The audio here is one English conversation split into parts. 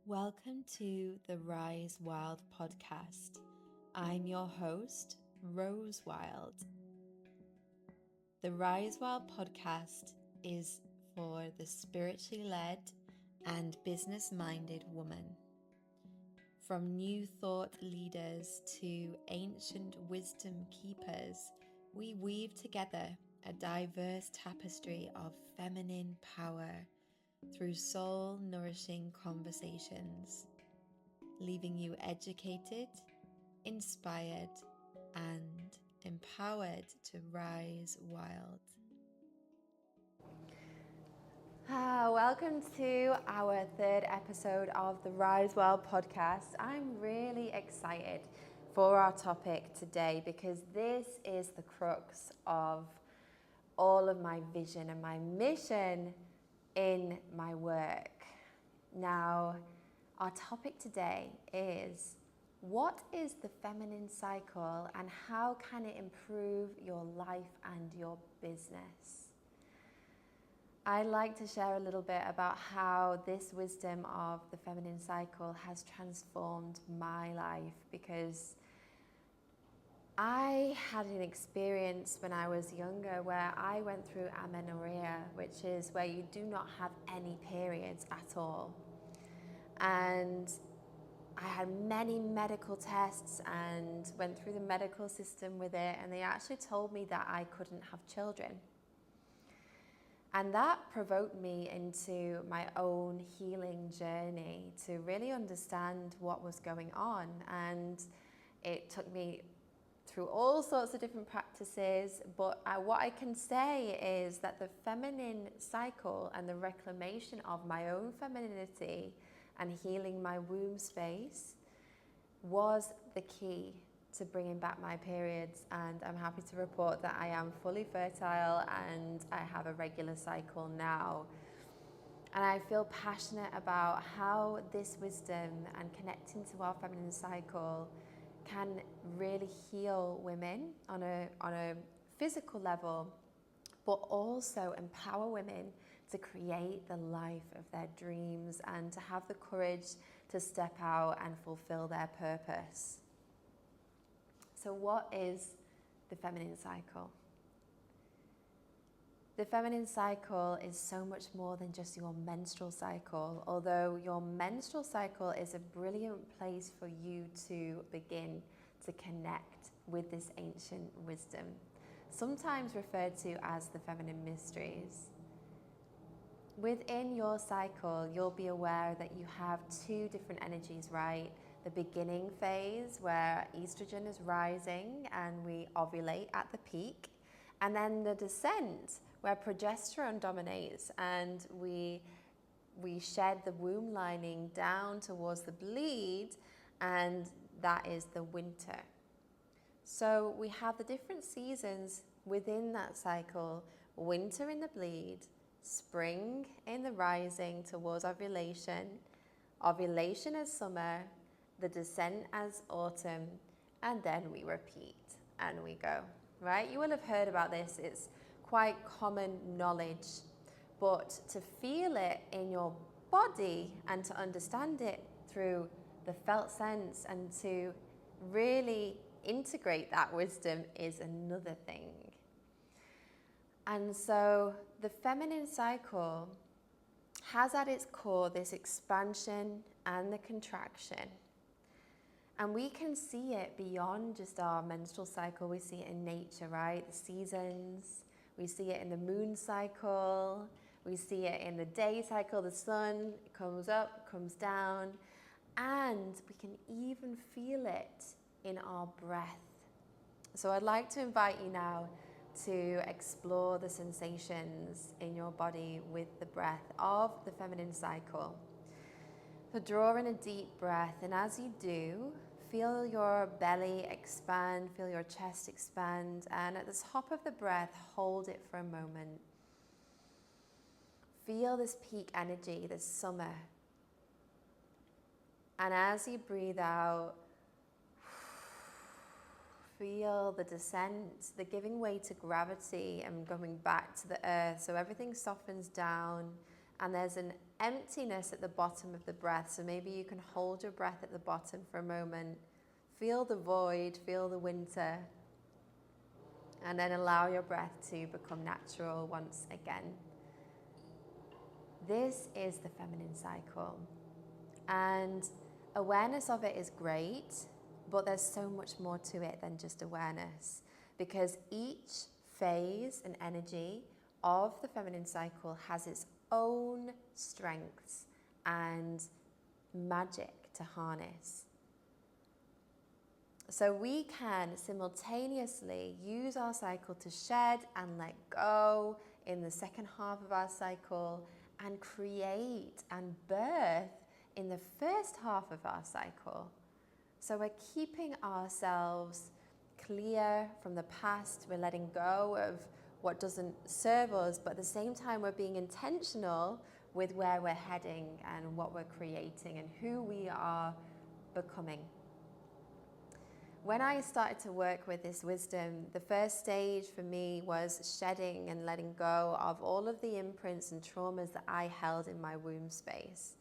Welcome to the Rise Wild podcast. I'm your host, Rose Wild. The Rise Wild podcast is for the spiritually led and business-minded woman. From new thought leaders to ancient wisdom keepers, we weave together a diverse tapestry of feminine power through soul-nourishing conversations, leaving you educated, inspired, and empowered to rise wild. Welcome to our third episode of the Rise Wild podcast. I'm really excited for our topic today because this is the crux of all of my vision and my mission in my work. Now, our topic today is: what is the feminine cycle and how can it improve your life and your business? I'd like to share a little bit about how this wisdom of the feminine cycle has transformed my life, because I had an experience when I was younger where I went through amenorrhea, which is where you do not have any periods at all. And I had many medical tests and went through the medical system with it, and they actually told me that I couldn't have children. And that provoked me into my own healing journey to really understand what was going on. And it took me through all sorts of different practices. But what I can say is that the feminine cycle and the reclamation of my own femininity and healing my womb space was the key to bringing back my periods, and I'm happy to report that I am fully fertile and I have a regular cycle now. And I feel passionate about how this wisdom and connecting to our feminine cycle can really heal women on a physical level, but also empower women to create the life of their dreams and to have the courage to step out and fulfill their purpose. So what is the feminine cycle? The feminine cycle is so much more than just your menstrual cycle, although your menstrual cycle is a brilliant place for you to begin to connect with this ancient wisdom, sometimes referred to as the feminine mysteries. Within your cycle, you'll be aware that you have two different energies, right? The beginning phase, where estrogen is rising and we ovulate at the peak, and then the descent, where progesterone dominates and we shed the womb lining down towards the bleed, and that is the winter. So we have the different seasons within that cycle: winter in the bleed, spring in the rising towards ovulation, ovulation as summer, the descent as autumn, and then we repeat and we go, right? You will have heard about this. It's quite common knowledge, but to feel it in your body and to understand it through the felt sense and to really integrate that wisdom is another thing. And so the feminine cycle has at its core this expansion and the contraction. And we can see it beyond just our menstrual cycle. We see it in nature, right? The seasons. We see it in the moon cycle. We see it in the day cycle. The sun comes up, comes down. And we can even feel it in our breath. So I'd like to invite you now to explore the sensations in your body with the breath of the feminine cycle. So draw in a deep breath, and as you do, feel your belly expand, feel your chest expand, and at the top of the breath, hold it for a moment. Feel this peak energy, this summer. And as you breathe out, feel the descent, the giving way to gravity and going back to the earth. So everything softens down and there's an emptiness at the bottom of the breath. So maybe you can hold your breath at the bottom for a moment. Feel the void, feel the winter. And then allow your breath to become natural once again. This is the feminine cycle. And awareness of it is great, but there's so much more to it than just awareness. Because each phase and energy of the feminine cycle has its own strengths and magic to harness. So we can simultaneously use our cycle to shed and let go in the second half of our cycle, and create and birth in the first half of our cycle. So we're keeping ourselves clear from the past. We're letting go of what doesn't serve us, but at the same time we're being intentional with where we're heading and what we're creating and who we are becoming. When I started to work with this wisdom, the first stage for me was shedding and letting go of all of the imprints and traumas that I held in my womb space.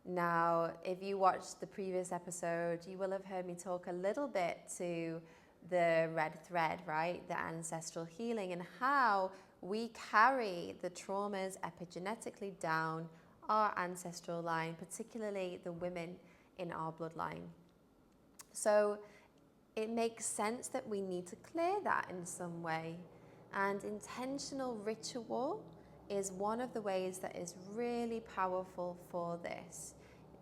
Now, if you watched the previous episode, you will have heard me talk a little bit to the red thread, right? The ancestral healing, and how we carry the traumas epigenetically down our ancestral line, particularly the women in our bloodline. So it makes sense that we need to clear that in some way. And intentional ritual is one of the ways that is really powerful for this.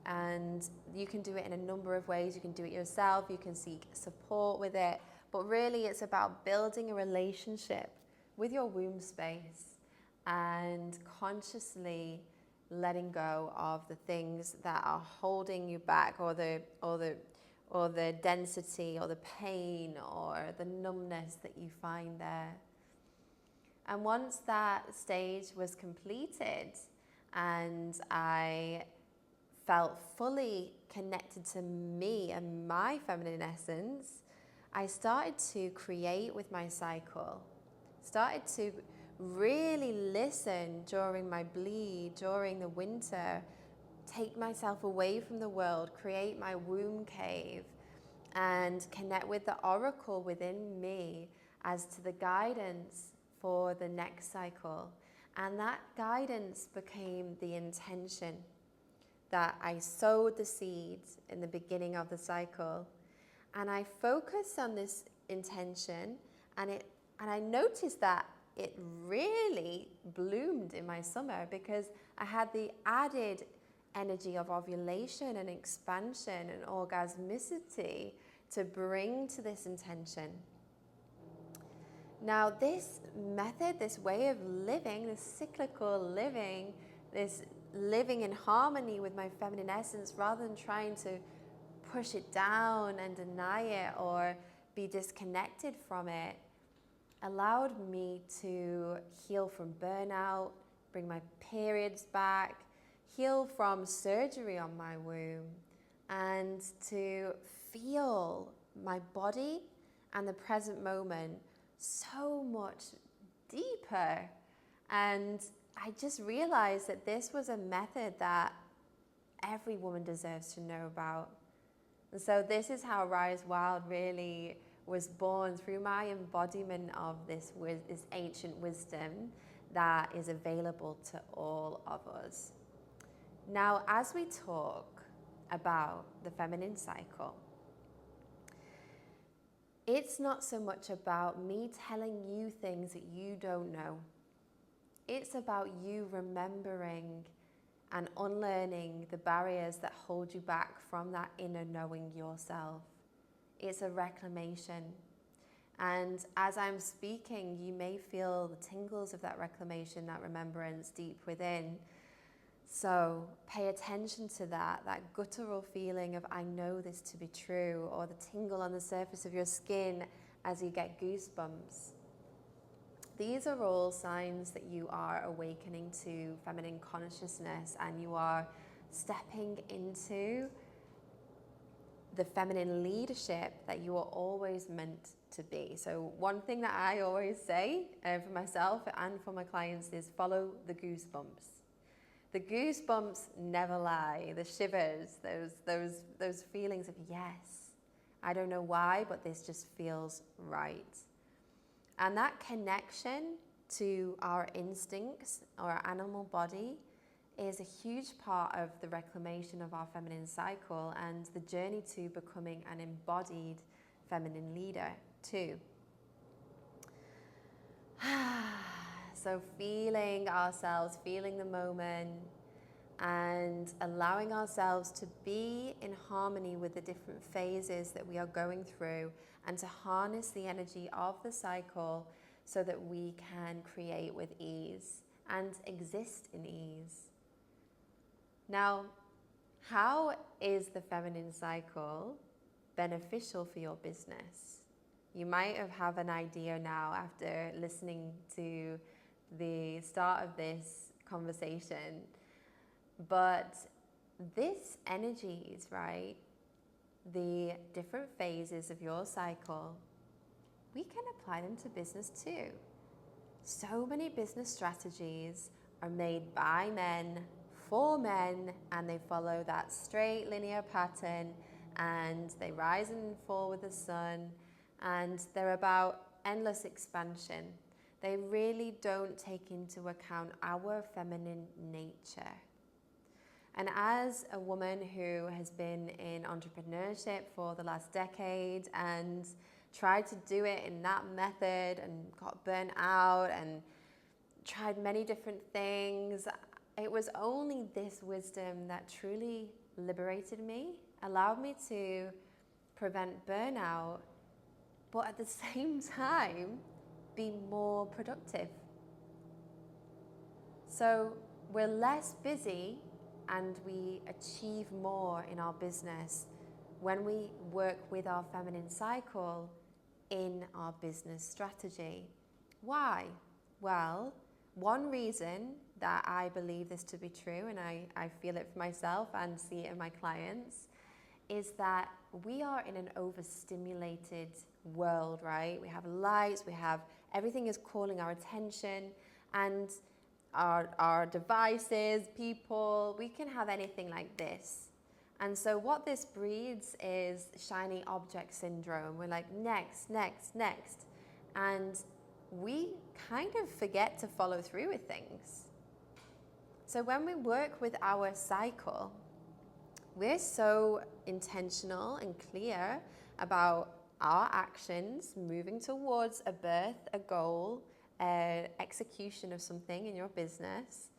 And you can do it in a number of ways. You can do it yourself, you can seek support with it, but really it's about building a relationship with your womb space and consciously letting go of the things that are holding you back, or the density or the pain or the numbness that you find there. And once that stage was completed and I felt fully connected to me and my feminine essence, I started to create with my cycle, started to really listen during my bleed, during the winter, take myself away from the world, create my womb cave, and connect with the oracle within me as to the guidance for the next cycle. And that guidance became the intention that I sowed the seeds in the beginning of the cycle. And I focused on this intention, and I noticed that it really bloomed in my summer, because I had the added energy of ovulation and expansion and orgasmicity to bring to this intention. Now, this method, this way of living, this cyclical living, this living in harmony with my feminine essence, rather than trying to push it down and deny it or be disconnected from it, allowed me to heal from burnout, bring my periods back, heal from surgery on my womb, and to feel my body and the present moment so much deeper. And I just realized that this was a method that every woman deserves to know about. And so this is how Rise Wild really was born, through my embodiment of this ancient wisdom that is available to all of us. Now, as we talk about the feminine cycle, it's not so much about me telling you things that you don't know. It's about you remembering and unlearning the barriers that hold you back from that inner knowing yourself. It's a reclamation. And as I'm speaking, you may feel the tingles of that reclamation, that remembrance deep within. So pay attention to that guttural feeling of, I know this to be true, or the tingle on the surface of your skin as you get goosebumps. These are all signs that you are awakening to feminine consciousness, and you are stepping into the feminine leadership that you are always meant to be. So one thing that I always say for myself and for my clients is follow the goosebumps. The goosebumps never lie, the shivers, those feelings of yes. I don't know why, but this just feels right. And that connection to our instincts or our animal body is a huge part of the reclamation of our feminine cycle and the journey to becoming an embodied feminine leader too. So feeling ourselves, feeling the moment, and allowing ourselves to be in harmony with the different phases that we are going through, and to harness the energy of the cycle so that we can create with ease and exist in ease. Now, how is the feminine cycle beneficial for your business? You might have an idea now after listening to the start of this conversation, but this energies, right, the different phases of your cycle, we can apply them to business too. So many business strategies are made by men, for men, and they follow that straight linear pattern, and they rise and fall with the sun, and they're about endless expansion. They really don't take into account our feminine nature. And as a woman who has been in entrepreneurship for the last decade and tried to do it in that method and got burnt out and tried many different things, it was only this wisdom that truly liberated me, allowed me to prevent burnout, but at the same time, be more productive. So we're less busy and we achieve more in our business when we work with our feminine cycle in our business strategy. Why? Well, one reason that I believe this to be true, and I feel it for myself and see it in my clients, is that we are in an overstimulated world, right? We have lights, everything is calling our attention, and our devices, people, we can have anything like this. And so what this breeds is shiny object syndrome. We're like, next, next, next. And we kind of forget to follow through with things. So when we work with our cycle, we're so intentional and clear about our actions moving towards a birth, a goal, execution of something in your business,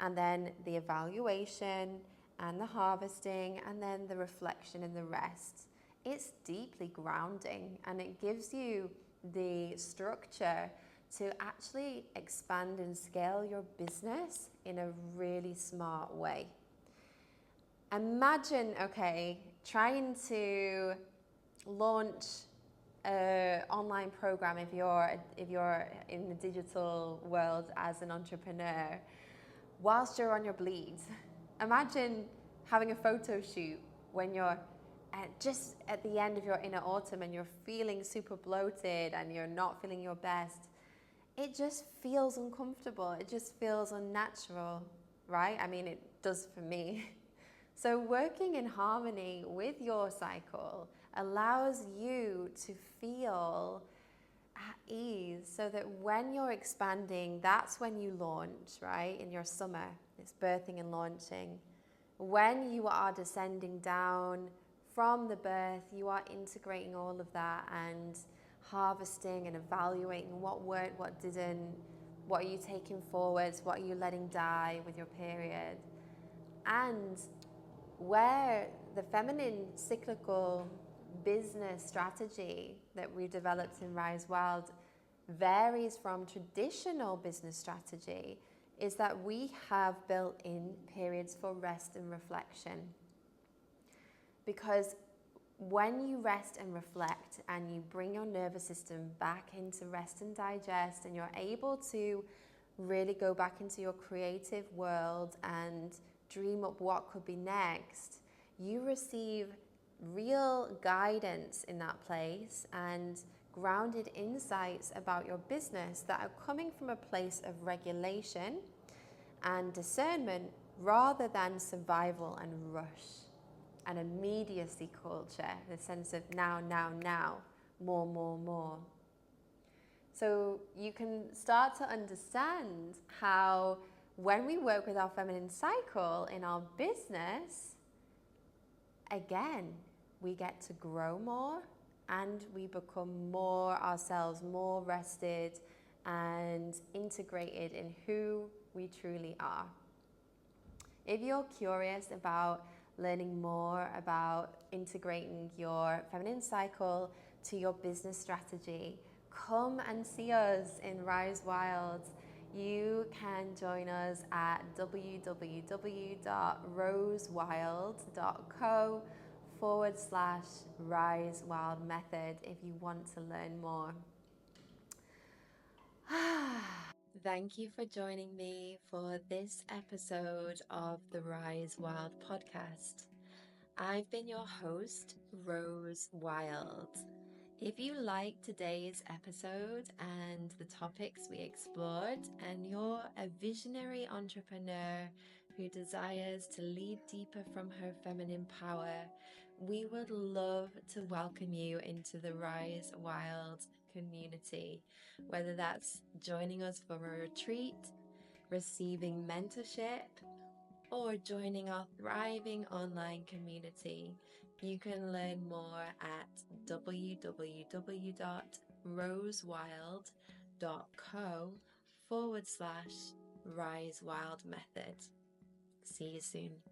and then the evaluation and the harvesting, and then the reflection and the rest. It's deeply grounding, and it gives you the structure to actually expand and scale your business in a really smart way. Imagine, trying to launch an online program if you're in the digital world as an entrepreneur whilst you're on your bleed. Imagine having a photo shoot when you're just at the end of your inner autumn and you're feeling super bloated and you're not feeling your best. It just feels uncomfortable. It just feels unnatural, right? I mean, it does for me. So working in harmony with your cycle allows you to feel at ease, so that when you're expanding, that's when you launch, right? In your summer, it's birthing and launching. When you are descending down from the birth, you are integrating all of that and harvesting and evaluating what worked, what didn't, what are you taking forwards, what are you letting die with your period. And where the feminine cyclical business strategy that we developed in Rise Wild varies from traditional business strategy is that we have built in periods for rest and reflection. Because when you rest and reflect and you bring your nervous system back into rest and digest, and you're able to really go back into your creative world and dream up what could be next, you receive real guidance in that place and grounded insights about your business that are coming from a place of regulation and discernment rather than survival and rush and immediacy culture, the sense of now, now, now, more, more, more. So you can start to understand how when we work with our feminine cycle in our business, again, we get to grow more and we become more ourselves, more rested and integrated in who we truly are. If you're curious about learning more about integrating your feminine cycle to your business strategy, come and see us in Rise Wild. You can join us at www.rosewild.co/Rise Wild Method if you want to learn more. Thank you for joining me for this episode of the Rise Wild podcast. I've been your host, Rose Wild. If you liked today's episode and the topics we explored, and you're a visionary entrepreneur who desires to lead deeper from her feminine power, we would love to welcome you into the Rise Wild community, whether that's joining us for a retreat, receiving mentorship, or joining our thriving online community. You can learn more at www.rosewild.co/Rise Wild Method. See you soon.